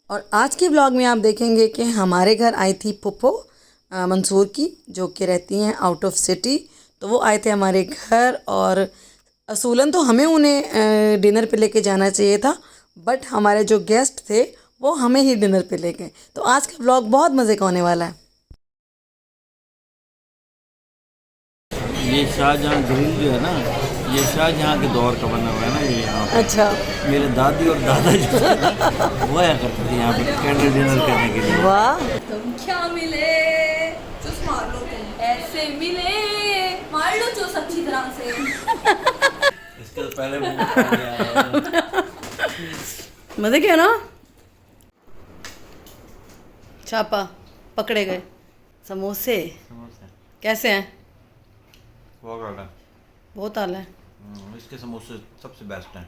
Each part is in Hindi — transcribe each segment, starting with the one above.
और आज के ब्लॉग में आप देखेंगे कि हमारे घर आई थी पुप्पो मंसूर की, जो कि रहती हैं आउट ऑफ सिटी। तो वो आए थे हमारे घर और असूलन तो हमें उन्हें डिनर पे लेके जाना चाहिए था, बट हमारे जो गेस्ट थे वो हमें ही डिनर पे ले गए। तो आज का ब्लॉग बहुत मज़े का होने वाला है। ये शाहजहाँ ग्रिल जो है ना, ये शाहजहाँ के दौर का बना हुआ है ना। ये यहाँ पे अच्छा, मेरे दादी और दादा जो थे ना, वो आया करते थे यहाँ पे कैंडल डिनर करने के लिए। वाह। तुम क्या मिले, चुस मार लो, तुम ऐसे मिले, मार लो चुस अच्छी तरह से। इसके तो पहले मुंह खा लिया। मज़े के है ना। छापा पकड़े गए समोसे कैसे हैं? बहुत आला है। इसके समोसे सबसे बेस्ट हैं,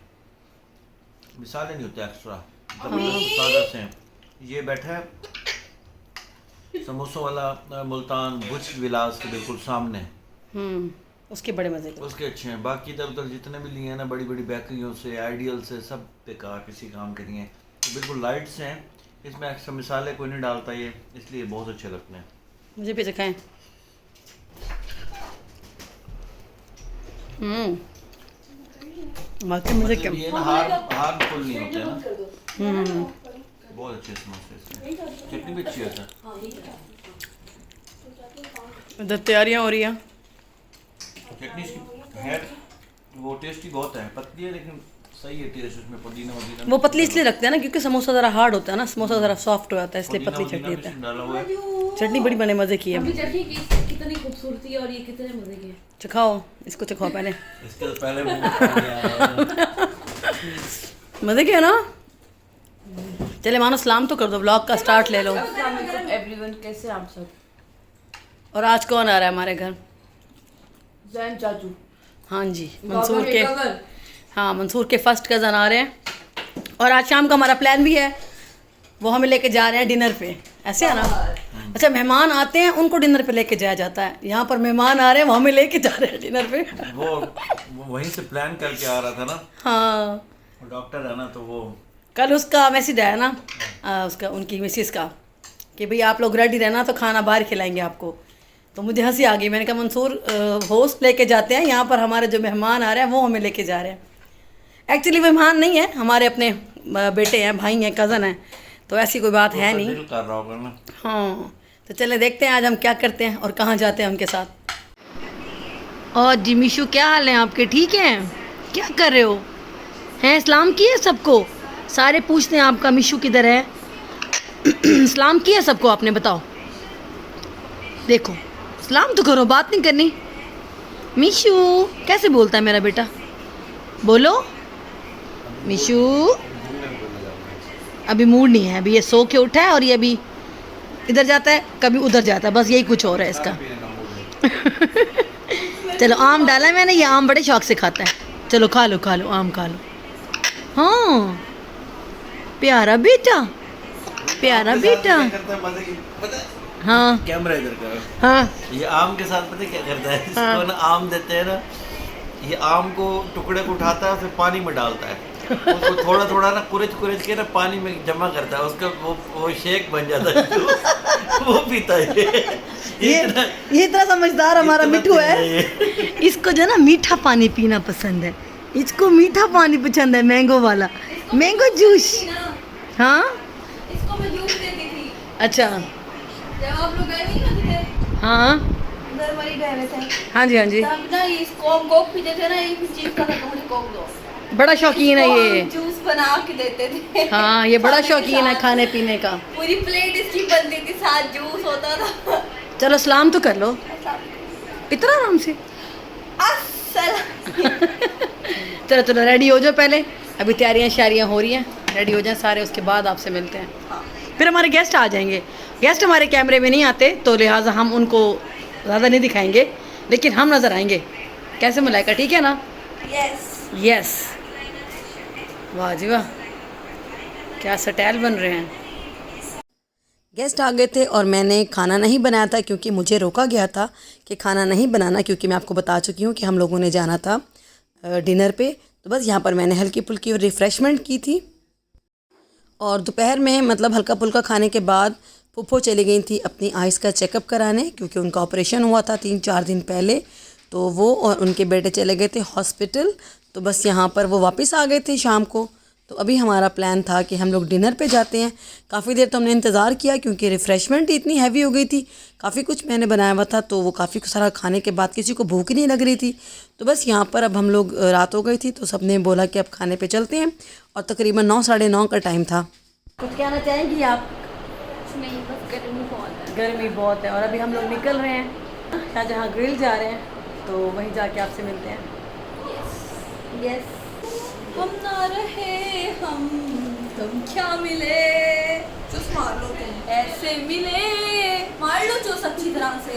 मिसालें नहीं होते एक्स्ट्रा, ताज़ा से हैं। ये बैठा है समोसों वाला मुल्तान बुर्ज विलास के बिल्कुल सामने। उसके बड़े मज़े के। उसके अच्छे हैं। बाकी इधर उधर जितने भी लिए हैं ना, बड़ी बड़ी बेकरियों से, आइडियल से, सब बेकार, किसी काम के नहीं है। तो बिल्कुल लाइट से हैं, इसमें एक्स्ट्रा मिसाले कोई नहीं डालता ये, इसलिए बहुत अच्छे लगते हैं। मुझे भी चखाएं। बाकी मुझे क्या, ये ना हार्मफुल नहीं होते ना। बहुत अच्छे समोसे इसमें, चटनी भी अच्छी होता है। इधर तैयारियां हो रही हैं। चटनी इसकी है वो टेस्टी बहुत है, पतली है लेकिन सही है टेस्ट उसमें। पुदीना वदीना वो पतली इसलिए रखते हैं ना क्योंकि समोसा ज़रा हार्ड होता है ना, समोसा ज़रा सॉफ्ट हो जाता है, इसलिए पतली चटनी होता है। डाला हुआ है। चटनी बड़ी बड़े मज़े की है। अभी चटनी की कितनी खूबसूरती है और ये कितने मजे की है। चखाओ, इसको चखाओ पहले। इसके तो पहले मुंह खा लिया। मज़े के है ना। चले मानो सलाम तो कर दो, ब्लॉग का स्टार्ट ले लो। एवरीवन, कैसे आप सब? और आज कौन आ रहा है हमारे घर? जैन चाचू। हाँ जी, मंसूर के, हाँ मंसूर के फर्स्ट कज़न आ रहे हैं। और आज शाम का हमारा प्लान भी है, वो हमें लेके जा रहे हैं डिनर पे। ऐसे है ना। अच्छा, मेहमान आते हैं उनको डिनर पे लेके जाया जाता है, यहाँ पर मेहमान आ रहे हैं वो हमें लेके जा रहे हैं डिनर पे। वो वहीं से प्लान करके आ रहा था ना। हाँ, वो डॉक्टर है ना, तो वो कल उसका मैसेज आया ना, उसका उनकी मिसेस का, कि भाई आप लोग रेडी रहना तो खाना बाहर खिलाएंगे आपको। तो मुझे हंसी आ गई। मैंने कहा मंसूर होस्ट लेके जाते हैं, यहाँ पर हमारे जो मेहमान आ रहे हैं वो हमें लेके जा रहे हैं। एक्चुअली मेहमान नहीं है, हमारे अपने बेटे हैं, भाई हैं, कज़न हैं, तो ऐसी कोई बात है नहीं। दिल कर रहा होगा ना। हाँ, तो चले देखते हैं आज हम क्या करते हैं और कहाँ जाते हैं उनके साथ। और जी मिशू, क्या हाल है आपके? ठीक हैं? क्या कर रहे हो? हैं सलाम किए सबको? सारे पूछते हैं आपका मिशू किधर है। सलाम किया सबको आपने? बताओ, देखो सलाम तो करो, बात नहीं करनी। मिशू कैसे बोलता है मेरा बेटा? बोलो मिशू। अभी मूड नहीं है, अभी ये सो के उठा है और ये अभी इधर जाता है कभी उधर जाता है, बस यही कुछ हो रहा है इसका। चलो आम डाला है मैंने, ये आम बड़े शौक से खाता है। चलो खा लो खा लो, आम खा लो। हाँ प्यारा बेटा, प्यारा बेटा। हाँ कैमरा इधर करो। हाँ ये आम के साथ पता है क्या करता है? इसको ना आम देते हैं ना, ये आम को टुकड़े को उठाता है फिर पानी में डालता है, उसको थोड़ा थोड़ा ना कुरेच कुरेच के ना पानी में जमा करता है, उसका वो शेक बन जाता है। वो पीता है। ये इतना समझदार हमारा मिठू है। इसको जो है ना मीठा पानी पीना पसंद है, इसको मीठा पानी पसंद है, मैंगो वाला, मैंगो जूस। हाँ इसको मैं जूस देती थी अच्छा, जब आप लोग गए नहीं ना किधर, हाँ उधर वही गए हुए थे, हाँ जी हाँ जी। तब ना ये कोक पीते थे ना, ये चीज का था, मुझे कोक दो। बड़ा शौकीन है ये। जूस बना के देते थे। हाँ ये बड़ा शौकीन है खाने पीने का। पूरी प्लेट इसकी बनती थी, साथ जूस होता था। चलो सलाम तो कर लो इतना आराम से। चलो चलो रेडी हो जाओ पहले, अभी तैयारियां शारियाँ हो रही हैं, रेडी हो जाएं सारे, उसके बाद आपसे मिलते हैं। फिर हमारे गेस्ट आ जाएंगे। गेस्ट हमारे कैमरे में नहीं आते तो लिहाजा हम उनको ज़्यादा नहीं दिखाएंगे, लेकिन हम नज़र आएंगे। कैसे मलाइका, ठीक है ना? Yes yes. वाह जी वाह, क्या स्टाइल बन रहे हैं। गेस्ट आ गए थे और मैंने खाना नहीं बनाया था क्योंकि मुझे रोका गया था कि खाना नहीं बनाना, क्योंकि मैं आपको बता चुकी हूँ कि हम लोगों ने जाना था डिनर पे। तो बस यहाँ पर मैंने हल्की फुल्की रिफ़्रेशमेंट की थी और दोपहर में मतलब हल्का फुल्का खाने के बाद फूफो चली गई थी अपनी आइज़ का चेकअप कराने, क्योंकि उनका ऑपरेशन हुआ था 3-4 दिन पहले। तो वो और उनके बेटे चले गए थे हॉस्पिटल। तो बस यहाँ पर वो वापस आ गए थे शाम को। तो अभी हमारा प्लान था कि हम लोग डिनर पे जाते हैं। काफ़ी देर तो हमने इंतज़ार किया, क्योंकि रिफ़्रेशमेंट इतनी हैवी हो गई थी। काफ़ी कुछ मैंने बनाया हुआ था, तो वो काफ़ी सारा खाने के बाद किसी को भूख ही नहीं लग रही थी। तो बस यहाँ पर अब हम लोग, रात हो गई थी तो सबने बोला कि अब खाने पे चलते हैं, और तकरीबन 9 साढ़े 9 का टाइम था। कुछ कहना चाहेंगी आप? नहीं, बस गर्मी बहुत है। गर्मी बहुत है, और अभी हम लोग निकल रहे हैं शाहजहाँ ग्रिल जा रहे हैं, तो वहीं जाके आपसे मिलते हैं। यस, हम ना रहे हम, तुम क्या मिले, चुस मार लो तुम, ऐसे मिले, मार लो चुस अच्छी तरह से।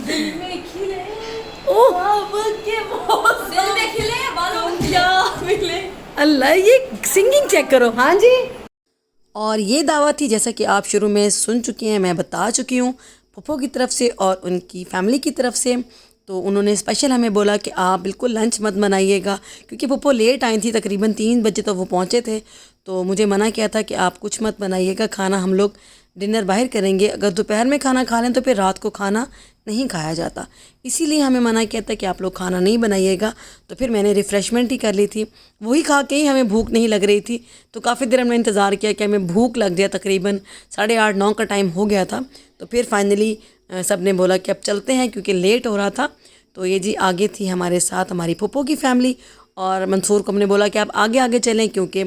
दिल में खिले ख्वाब के मौसम, दिल में खिले बालों में क्या मिले। अल्लाह, ये सिंगिंग चेक करो। हाँ जी। और ये दावत थी, जैसा कि आप शुरू में सुन चुकी हैं, मैं बता चुकी हूँ, फूफो की तरफ से और उनकी फैमिली की तरफ से। तो उन्होंने स्पेशल हमें बोला कि आप बिल्कुल लंच मत बनाइएगा, क्योंकि फूफो लेट आई थी, तकरीबन 3 बजे तो वो पहुँचे थे। तो मुझे मना किया था कि आप कुछ मत बनाइएगा, खाना हम लोग डिनर बाहर करेंगे। अगर दोपहर में खाना खा लें तो फिर रात को खाना नहीं खाया जाता, इसीलिए हमें मना किया था कि आप लोग खाना नहीं बनाइएगा। तो फिर मैंने रिफ़्रेशमेंट ही कर ली थी, वही खा के ही हमें भूख नहीं लग रही थी। तो काफ़ी देर हमने इंतज़ार किया कि हमें भूख लग जाए, तकरीबन 8:30-9 का टाइम हो गया था। तो फिर फाइनली सब ने बोला कि अब चलते हैं, क्योंकि लेट हो रहा था। तो ये जी आगे थी हमारे साथ हमारी फूफो की फैमिली, और मंसूर को हमने बोला कि आप आगे आगे चलें, क्योंकि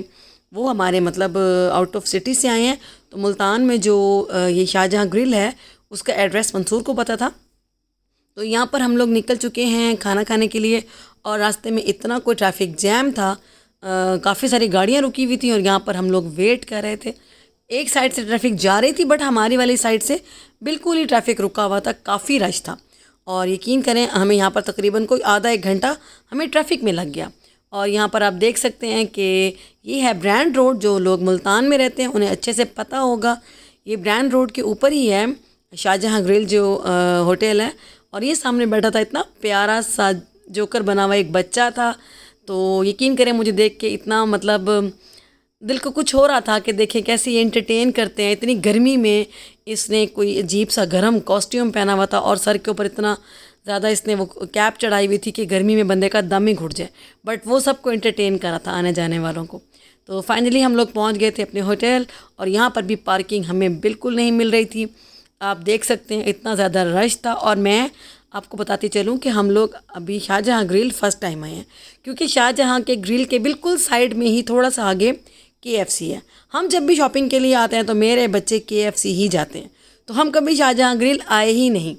वो हमारे मतलब आउट ऑफ सिटी से आए हैं। तो मुल्तान में जो ये शाहजहाँ ग्रिल है, उसका एड्रेस मंसूर को पता था। तो यहाँ पर हम लोग निकल चुके हैं खाना खाने के लिए, और रास्ते में इतना कोई ट्रैफिक जैम था, काफ़ी सारी गाड़ियाँ रुकी हुई थी, और यहाँ पर हम लोग वेट कर रहे थे। एक साइड से ट्रैफिक जा रही थी, बट हमारी वाली साइड से बिल्कुल ही ट्रैफिक रुका हुआ था, काफ़ी रश था। और यकीन करें, हमें यहाँ पर तकरीबन कोई आधा 1 घंटा हमें ट्रैफिक में लग गया। और यहाँ पर आप देख सकते हैं कि ये है ब्रांड रोड। जो लोग मुल्तान में रहते हैं उन्हें अच्छे से पता होगा, ये ब्रांड रोड के ऊपर ही है शाहजहाँ ग्रिल जो होटल है। और ये सामने बैठा था इतना प्यारा सा जोकर बना हुआ एक बच्चा था। तो यकीन करें, मुझे देख के इतना मतलब दिल को कुछ हो रहा था कि देखें कैसे ये एंटरटेन करते हैं। इतनी गर्मी में इसने कोई अजीब सा गर्म कॉस्ट्यूम पहना हुआ था, और सर के ऊपर इतना ज़्यादा इसने वो कैप चढ़ाई हुई थी कि गर्मी में बंदे का दम ही घुट जाए, बट वो सबको एंटरटेन कर रहा था, आने जाने वालों को। तो फाइनली हम लोग पहुंच गए थे अपने होटल, और यहाँ पर भी पार्किंग हमें बिल्कुल नहीं मिल रही थी। आप देख सकते हैं इतना ज़्यादा रश था। और मैं आपको बताती चलूँ कि हम लोग अभी शाहजहाँ ग्रिल फ़र्स्ट टाइम आए हैं, क्योंकि शाहजहाँ के ग्रिल के बिल्कुल साइड में ही थोड़ा सा आगे KFC है। हम जब भी शॉपिंग के लिए आते हैं तो मेरे बच्चे KFC ही जाते हैं, तो हम कभी शाहजहाँ ग्रिल आए ही नहीं।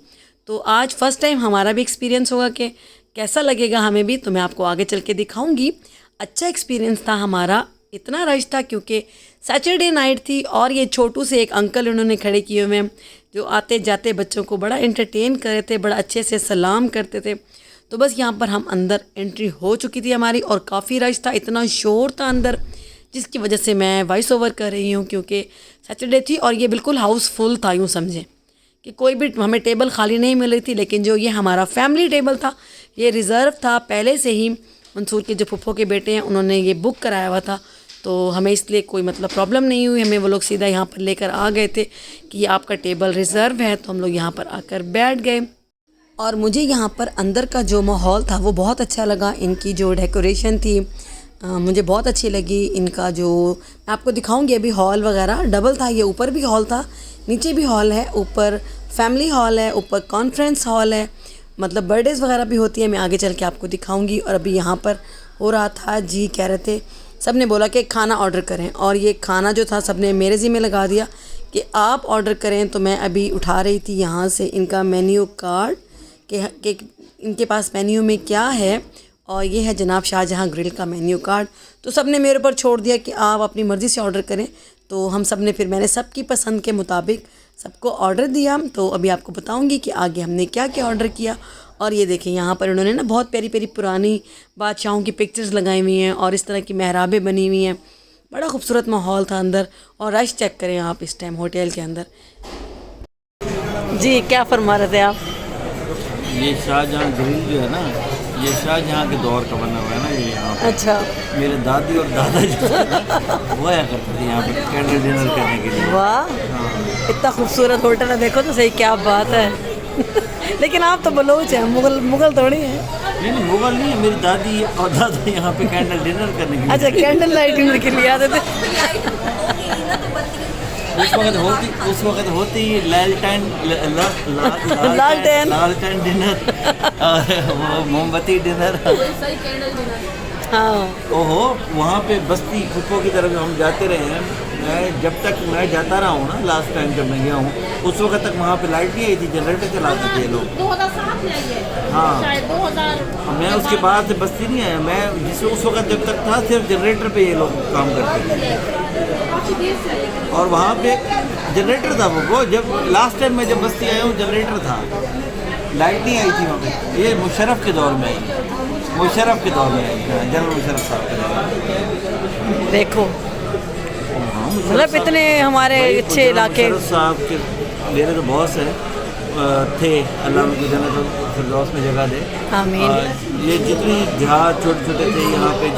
तो आज फ़र्स्ट टाइम हमारा भी एक्सपीरियंस होगा कि कैसा लगेगा हमें भी, तो मैं आपको आगे चल के दिखाऊंगी। अच्छा एक्सपीरियंस था हमारा। इतना रश था क्योंकि सैटरडे नाइट थी, और ये छोटू से एक अंकल उन्होंने खड़े किए हुए हैं जो आते जाते बच्चों को बड़ा एंटरटेन कर रहे थे, बड़ा अच्छे से सलाम करते थे। तो बस यहाँ पर हम अंदर एंट्री हो चुकी थी हमारी, और काफ़ी रश था, इतना शोर था अंदर, जिसकी वजह से मैं वॉइस ओवर कर रही हूँ, क्योंकि सैटरडे थी और ये बिल्कुल हाउसफुल था। यूँ समझें कि कोई भी हमें टेबल खाली नहीं मिल रही थी। लेकिन जो ये हमारा फैमिली टेबल था, ये रिज़र्व था पहले से ही। मंसूर के जो फूफो के बेटे हैं उन्होंने ये बुक कराया हुआ था, तो हमें इसलिए कोई मतलब प्रॉब्लम नहीं हुई। हमें वो लोग सीधा यहाँ पर लेकर आ गए थे कि ये आपका टेबल रिज़र्व है। तो हम लोग यहाँ पर आकर बैठ गए, और मुझे यहाँ पर अंदर का जो माहौल था वो बहुत अच्छा लगा। इनकी जो डेकोरेशन थी मुझे बहुत अच्छी लगी। इनका जो मैं आपको दिखाऊंगी अभी, हॉल वगैरह डबल था, ये ऊपर भी हॉल था, नीचे भी हॉल है, ऊपर फैमिली हॉल है, ऊपर कॉन्फ्रेंस हॉल है, मतलब बर्थडेज़ वगैरह भी होती है। मैं आगे चल के आपको दिखाऊंगी। और अभी यहाँ पर हो रहा था, जी कह रहे थे, सब ने बोला कि खाना ऑर्डर करें, और ये खाना जो था सब ने मेरे ज़िम्मे लगा दिया कि आप ऑर्डर करें। तो मैं अभी उठा रही थी यहाँ से इनका मेन्यू कार्ड कि इनके पास मेन्यू में क्या है, और ये है जनाब शाहजहाँ ग्रिल का मेन्यू कार्ड। तो सब ने मेरे ऊपर छोड़ दिया कि आप अपनी मर्ज़ी से ऑर्डर करें। तो हम सब ने, फिर मैंने सबकी पसंद के मुताबिक सबको ऑर्डर दिया। तो अभी आपको बताऊंगी कि आगे हमने क्या क्या ऑर्डर किया। और ये देखें, यहाँ पर उन्होंने ना बहुत प्यारी प्यारी पुरानी बादशाहों की पिक्चर्स लगाई हुई हैं, और इस तरह की मेहराबें बनी हुई हैं। बड़ा खूबसूरत माहौल था अंदर। और रश चेक करें आप इस टाइम होटल के अंदर। जी क्या फरमा रहे थे आप? ये शाहजहाँ ग्रिल जो है ना, ये शाहजहाँ के दौर का बना हुआ है ना ये यहाँ पे। अच्छा मेरे दादी और दादा जो थे ना, वो आया करते थे यहाँ पे कैंडल डिनर करने के लिए। वाह, हाँ। इतना खूबसूरत होटल है, देखो तो सही, क्या बात है। लेकिन आप तो बलोच हैं, मुगल मुगल थोड़ी हैं। नहीं मुगल नहीं है, मेरी दादी और दादा यहाँ पे कैंडल डिनर करने के लिए। अच्छा, कैंडल लाइट डिनर के लिए आते थे। उस वक्त होती लालटेन लालटेन। लालटेन डिनर और वो मोमबत्ती डिनर। हाँ ओहो, वहाँ पे बस्ती फुप्पो की तरफ हम जाते रहे हैं। मैं जब तक मैं जाता रहा हूँ ना, लास्ट टाइम जब मैं गया हूँ उस वक्त तक वहाँ पे लाइट नहीं आई थी, जनरेटर चलाते थे लोग। 2007 में आई है हाँ शायद 2000। मैं उसके बाद से बस्ती नहीं आया, मैं जिसमें उस वक्त जब तक था सिर्फ जनरेटर पे ये लोग काम करते थे। और वहाँ पे जनरेटर था वो जब लास्ट टाइम मैं जब बस्ती आया हूँ जनरेटर था, लाइट नहीं आई थी वहाँ पे। ये मुशर्रफ के दौर में आई, मुशर्रफ के दौर में आई, जनरल मुशर्रफ साहब के दौर में। देखो, मतलब इतने हमारे अच्छे इलाके। मुशर्रफ साहब के मेरे तो बॉस है थे, अल्लाह उनको जन्नत फिरदौस में जगह दे। आमीन। ये जितने जहाज छोटे छोटे थे यहाँ पे,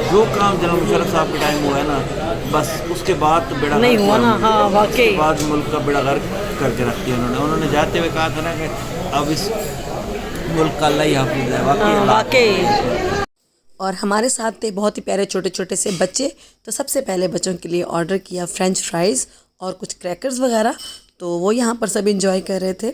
जो काम जनरल मुशर्रफ साहब के टाइम हुआ है ना, बस उसके बाद तो बेड़ा नहीं हुआ ना। हाँ वाकई, उसके बाद मुल्क का बेड़ा गर्क करके रख दिया उन्होंने जाते हुए कहा था ना कि अब इस मुल्क का अल्लाह ही हाफिज़ है। वाकई। और हमारे साथ थे बहुत ही प्यारे छोटे छोटे से बच्चे। तो सबसे पहले बच्चों के लिए ऑर्डर किया फ्रेंच फ्राइज़ और कुछ क्रैकर्स वगैरह, तो वो यहाँ पर सब इंजॉय कर रहे थे।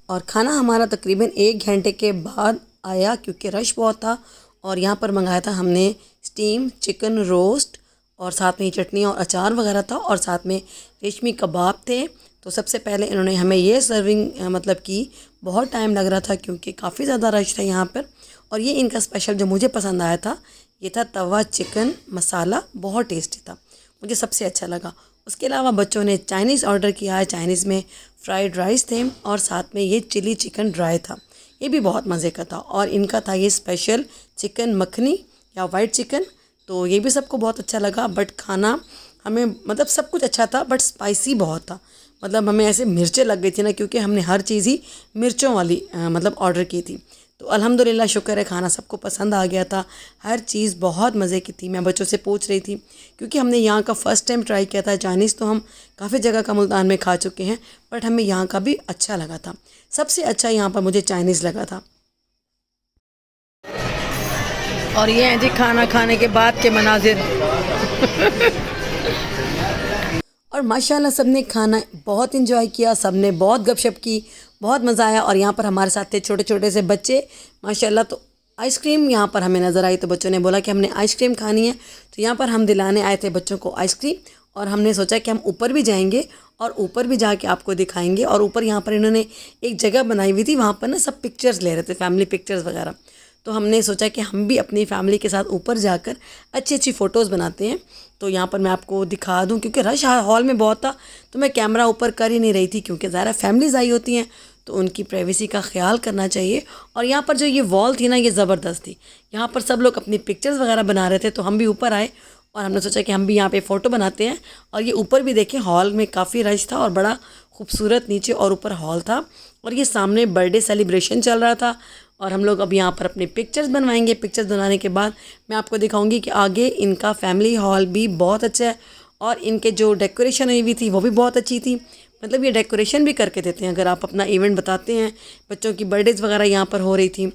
और खाना हमारा तकरीबन 1 घंटे के बाद आया क्योंकि रश बहुत था। और यहाँ पर मंगाया था हमने स्टीम चिकन रोस्ट और साथ में चटनी और अचार वगैरह था और साथ में रेशमी कबाब थे। तो सबसे पहले इन्होंने हमें ये सर्विंग मतलब की, बहुत टाइम लग रहा था क्योंकि काफ़ी ज़्यादा रश था यहाँ पर। और ये इनका स्पेशल जो मुझे पसंद आया था ये था तवा चिकन मसाला, बहुत टेस्टी था, मुझे सबसे अच्छा लगा। उसके अलावा बच्चों ने चाइनीज़ ऑर्डर किया है, चाइनीज़ में फ्राइड राइस थे और साथ में ये चिली चिकन ड्राई था, ये भी बहुत मज़े का था। और इनका था ये स्पेशल चिकन मखनी या वाइट चिकन, तो ये भी सबको बहुत अच्छा लगा। बट खाना हमें मतलब सब कुछ अच्छा था बट स्पाइसी बहुत था, मतलब हमें ऐसे मिर्चें लग गई थी ना, क्योंकि हमने हर चीज़ ही मिर्चों वाली मतलब ऑर्डर की थी। तो अल्हम्दुलिल्लाह शुक्र है खाना सबको पसंद आ गया था, हर चीज़ बहुत मज़े की थी। मैं बच्चों से पूछ रही थी क्योंकि हमने यहाँ का फ़र्स्ट टाइम ट्राई किया था। चाइनीज़ तो हम काफ़ी जगह का मुल्तान में खा चुके हैं बट हमें यहाँ का भी अच्छा लगा था। सबसे अच्छा यहाँ पर मुझे चाइनीज़ लगा था। और ये हैं जी खाना खाने के बाद के मनाजिर। और माशाल्लाह सब ने खाना बहुत इंजॉय किया, सब ने बहुत गपशप की, बहुत मज़ा आया। और यहाँ पर हमारे साथ थे छोटे छोटे से बच्चे माशाल्लाह। तो आइसक्रीम यहाँ पर हमें नज़र आई तो बच्चों ने बोला कि हमने आइसक्रीम खानी है, तो यहाँ पर हम दिलाने आए थे बच्चों को आइसक्रीम। और हमने सोचा कि हम ऊपर भी जाएंगे और ऊपर भी जाके आपको दिखाएंगे। और ऊपर यहाँ पर इन्होंने एक जगह बनाई हुई थी, वहाँ पर ना सब पिक्चर्स ले रहे थे, फैमिली पिक्चर्स वगैरह। तो हमने सोचा कि हम भी अपनी फैमिली के साथ ऊपर जाकर अच्छी अच्छी फ़ोटोज़ बनाते हैं। तो यहाँ पर मैं आपको दिखा दूँ, क्योंकि रश हॉल में बहुत था तो मैं कैमरा ऊपर कर ही नहीं रही थी, क्योंकि ज़्यादा फैमिलीज़ आई होती हैं तो उनकी प्राइवेसी का ख्याल करना चाहिए। और यहाँ पर जो ये वॉल थी ना, ये ज़बरदस्त थी, यहाँ पर सब लोग अपनी पिक्चर्स वगैरह बना रहे थे। तो हम भी ऊपर आए और हमने सोचा कि हम भी यहाँ पे फ़ोटो बनाते हैं। और ये ऊपर भी देखें, हॉल में काफ़ी रश था और बड़ा खूबसूरत नीचे और ऊपर हॉल था। और ये सामने बर्थडे सेलिब्रेशन चल रहा था और हम लोग अब यहाँ पर अपने पिक्चर्स बनवाएंगे। पिक्चर्स बनाने के बाद मैं आपको दिखाऊंगी कि आगे इनका फैमिली हॉल भी बहुत अच्छा है और इनके जो डेकोरेशन हुई हुई थी वो भी बहुत अच्छी थी। मतलब ये डेकोरेशन भी करके देते हैं, अगर आप अपना इवेंट बताते हैं। बच्चों की बर्थडेज़ वगैरह यहाँ पर हो रही थी,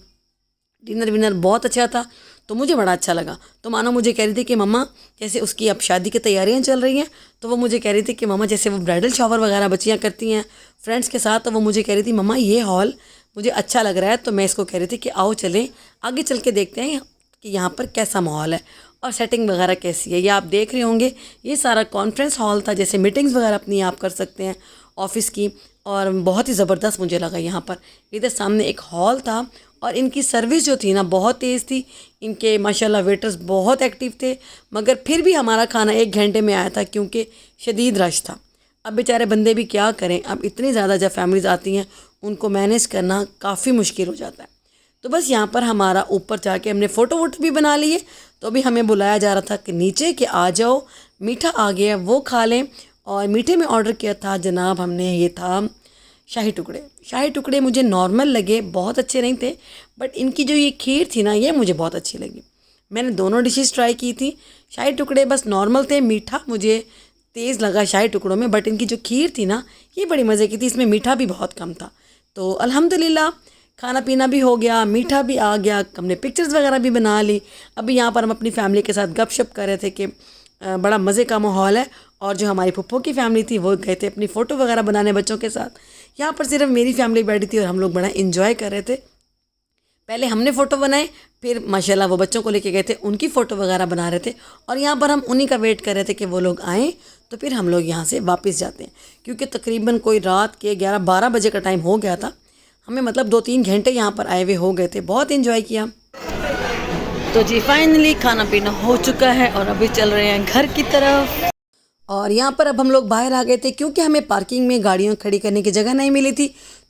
डिनर विनर बहुत अच्छा था, तो मुझे बड़ा अच्छा लगा। तो मानो मुझे कह रही थी कि मम्मा, जैसे उसकी अब शादी की तैयारियां चल रही हैं, तो वो मुझे कह रही थी कि मम्मा जैसे वो ब्राइडल शावर वगैरह बच्चियां करती हैं फ्रेंड्स के साथ, तो वो मुझे कह रही थी मम्मा ये हॉल मुझे अच्छा लग रहा है। तो मैं इसको कह रही थी कि आओ चलें आगे चल के देखते हैं कि यहाँ पर कैसा माहौल है और सेटिंग वगैरह कैसी है। ये आप देख रहे होंगे, ये सारा कॉन्फ्रेंस हॉल था, जैसे मीटिंग्स वगैरह अपनी आप कर सकते हैं ऑफ़िस की। और बहुत ही ज़बरदस्त मुझे लगा यहाँ पर। इधर सामने एक हॉल था और इनकी सर्विस जो थी ना बहुत तेज़ थी। इनके माशाल्लाह वेटर्स बहुत एक्टिव थे, मगर फिर भी हमारा खाना 1 घंटे में आया था क्योंकि शदीद रश था। अब बेचारे बंदे भी क्या करें, अब इतनी ज़्यादा जब फैमिलीज़ आती हैं उनको मैनेज करना काफ़ी मुश्किल हो जाता है। तो बस यहाँ पर हमारा ऊपर जाके हमने फ़ोटो वोटो भी बना लिए। तो अभी हमें बुलाया जा रहा था कि नीचे कि आ जाओ, मीठा आ गया वो खा लें। और मीठे में ऑर्डर किया था जनाब हमने, ये था शाही टुकड़े। शाही टुकड़े मुझे नॉर्मल लगे, बहुत अच्छे नहीं थे, बट इनकी जो ये खीर थी ना, ये मुझे बहुत अच्छी लगी। मैंने दोनों डिशेस ट्राई की थी। शाही टुकड़े बस नॉर्मल थे, मीठा मुझे तेज़ लगा शाही टुकड़ों में, बट इनकी जो खीर थी ना, ये बड़ी मज़े की थी, इसमें मीठा भी बहुत कम था। तो अल्हम्दुलिल्लाह खाना पीना भी हो गया, मीठा भी आ गया, हमने पिक्चर्स वगैरह भी बना ली। अभी यहाँ पर हम अपनी फैमिली के साथ गपशप कर रहे थे कि बड़ा मज़े का माहौल है। और जो हमारी फुप्पो की फैमिली थी वो गए थे अपनी फ़ोटो वगैरह बनाने बच्चों के साथ। यहाँ पर सिर्फ मेरी फैमिली बैठी थी और हम लोग बड़ा इन्जॉय कर रहे थे। पहले हमने फ़ोटो बनाए, फिर माशाल्लाह वो बच्चों को लेके गए थे, उनकी फ़ोटो वगैरह बना रहे थे। और यहाँ पर हम उन्हीं का वेट कर रहे थे कि वो लोग आएँ तो फिर हम लोग यहाँ से वापस जाते हैं, क्योंकि तकरीबन कोई रात के 11-12 बजे का टाइम हो गया था। हमें मतलब 2-3 घंटे यहाँ पर आए हुए हो गए थे, बहुत इन्जॉय किया। तो जी फाइनली खाना पीना हो चुका है और अभी चल रहे हैं घर की तरफ। और यहाँ पर अब हम लोग बाहर आ गए थे, क्योंकि हमें पार्किंग में गाड़ियाँ खड़ी करने की जगह नहीं मिली थी,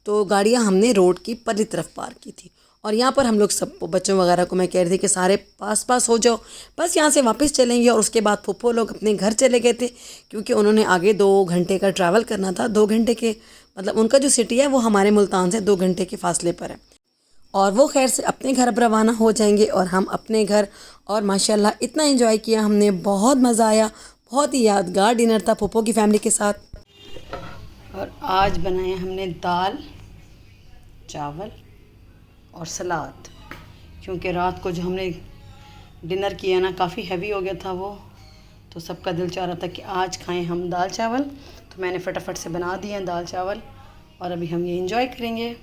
तो गाड़ियाँ हमने रोड की परी तरफ पार्क की थी। और यहाँ पर हम लोग सब बच्चों वगैरह को मैं कह रही थी कि सारे पास हो जाओ, बस यहाँ से वापस चलेंगे। और उसके बाद फुप्पो लोग अपने घर चले गए थे, क्योंकि उन्होंने आगे 2 घंटे का ट्रैवल करना था। 2 घंटे के मतलब उनका जो सिटी है वो हमारे मुल्तान से 2 घंटे के फासले पर है। और वो खैर से अपने घर अब रवाना हो जाएंगे और हम अपने घर। और माशाल्लाह इतना एंजॉय किया हमने, बहुत मज़ा आया, बहुत ही यादगार डिनर था फुप्पो की फैमिली के साथ। और आज बनाए हमने दाल चावल और सलाद, क्योंकि रात को जो हमने डिनर किया ना काफ़ी हैवी हो गया था वो, तो सबका दिल चाह रहा था कि आज खाएं हम दाल चावल। तो मैंने फटाफट से बना दिए दाल चावल और अभी हम ये एंजॉय करेंगे।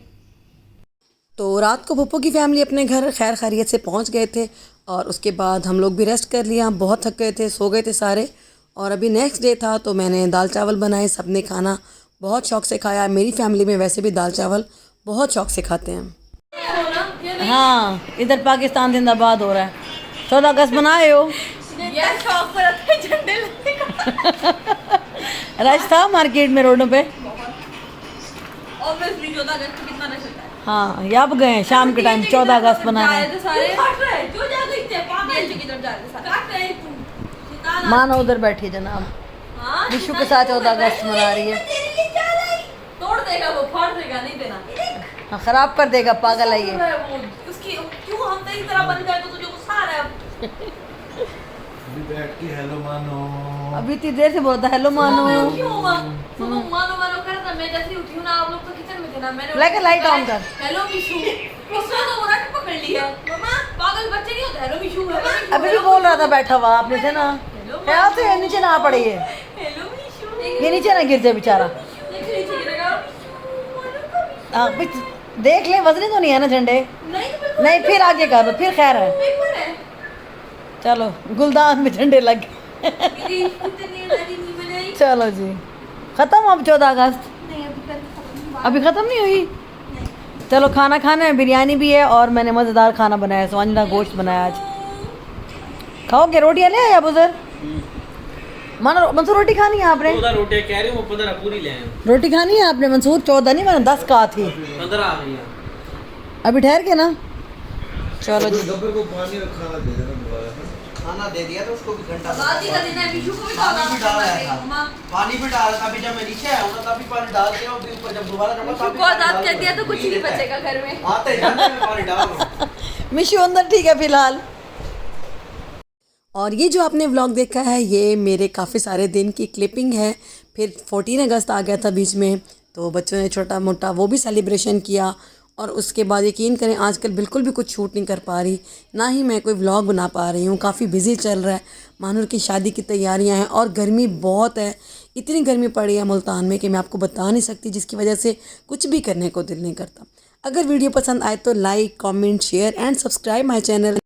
तो रात को फुप्पो की फैमिली अपने घर खैर खैरियत से पहुंच गए थे और उसके बाद हम लोग भी रेस्ट कर लिया, बहुत थक गए थे, सो गए थे सारे। और अभी नेक्स्ट डे था तो मैंने दाल चावल बनाए, सबने खाना बहुत शौक़ से खाया। मेरी फैमिली में वैसे भी दाल चावल बहुत शौक़ से खाते हैं। हाँ, इधर पाकिस्तान जिंदाबाद हो रहा है। 14 अगस्त बनाए हो? रश था मार्केट में, रोडों पे। हाँ, ये अब गए शाम के टाइम 14 अगस्त मनाने। मानो उधर बैठी जनाब, विशु के साथ 14 अगस्त मना रही है। तोड़ देगा वो, फाड़ देगा, नहीं देना। हाँ, खराब कर देगा, पागल है ये। उसकी क्यों हम तेरी तरह बन जाए तो तुझे गुस्सा आ रहा है? अभी बैठ के हेलो मानो। अभी इतनी देर से बोलता हेलो मानो। क्यों हुआ? सुनो मानो मानो कर रहा, मैं जैसे उठी हूं ना, आप लोग तो किचन में थे ना, मैंने लाइक लाइट ऑन कर। हेलो मिशू, उसने तो मुराद पकड़ लिया। मम्मा पागल बच्चे नहीं होते, हेलो मिशू। अभी भी बोल रहा था बैठा हुआ आपने से ना, ख्याल से नीचे ना पड़े ये। हेलो मिशू, ये नीचे ना गिर जाए बेचारा। नीचे गिरेगा। हाँ, देख ले, वजनी तो नहीं है ना झंडे? नहीं, फिर आगे कर, फिर खैर है। चलो, गुलदान में झंडे लग गए। चलो जी, ख़त्म अब 14 अगस्त? अभी ख़त्म नहीं हुई? चलो खाना खाना है, बिरयानी भी है और मैंने मज़ेदार खाना बनाया, स्वांजना गोश्त बनाया आज। खाओगे? रोटियाँ ले आया बुज़र? मंसूर रोटी खानी है आपने? 14 रोटियां कह रही हूँ, 15 पूरी ले आए। रोटी खानी है आपने मंसूर? 14 नहीं, मैंने 10 कहा थी। 15 आ गई। अभी ठहर के ना। चलो जी, गब्बर को पानी और खाना दे देना दोबारा। खाना दे दिया तो उसको भी घंटा बाजी का दिन है, मिशू को भी पानी भी डाल रहा था। मम्मा पानी भी डाल रहा था, अभी जब मैं नीचे आया हूँ ना तभी पानी डाल दिया, और फिर ऊपर जब दोबारा जाऊंगा मिशू को आजाद कर दिया तो कुछ नहीं बचेगा घर में। आते जाते मैं पानी डाल रहा हूँ। मिशू अंदर ठीक है फिलहाल। और ये जो आपने व्लॉग देखा है ये मेरे काफ़ी सारे दिन की क्लिपिंग है। फिर 14 अगस्त आ गया था बीच में, तो बच्चों ने छोटा मोटा वो भी सेलिब्रेशन किया। और उसके बाद यकीन करें आजकल बिल्कुल भी कुछ शूट नहीं कर पा रही, ना ही मैं कोई व्लॉग बना पा रही हूँ। काफ़ी बिज़ी चल रहा है, मानूर की शादी की तैयारियाँ हैं और गर्मी बहुत है। इतनी गर्मी पड़ी है मुल्तान में कि मैं आपको बता नहीं सकती, जिसकी वजह से कुछ भी करने को दिल नहीं करता। अगर वीडियो पसंद आए तो like, comment, share and subscribe my channel.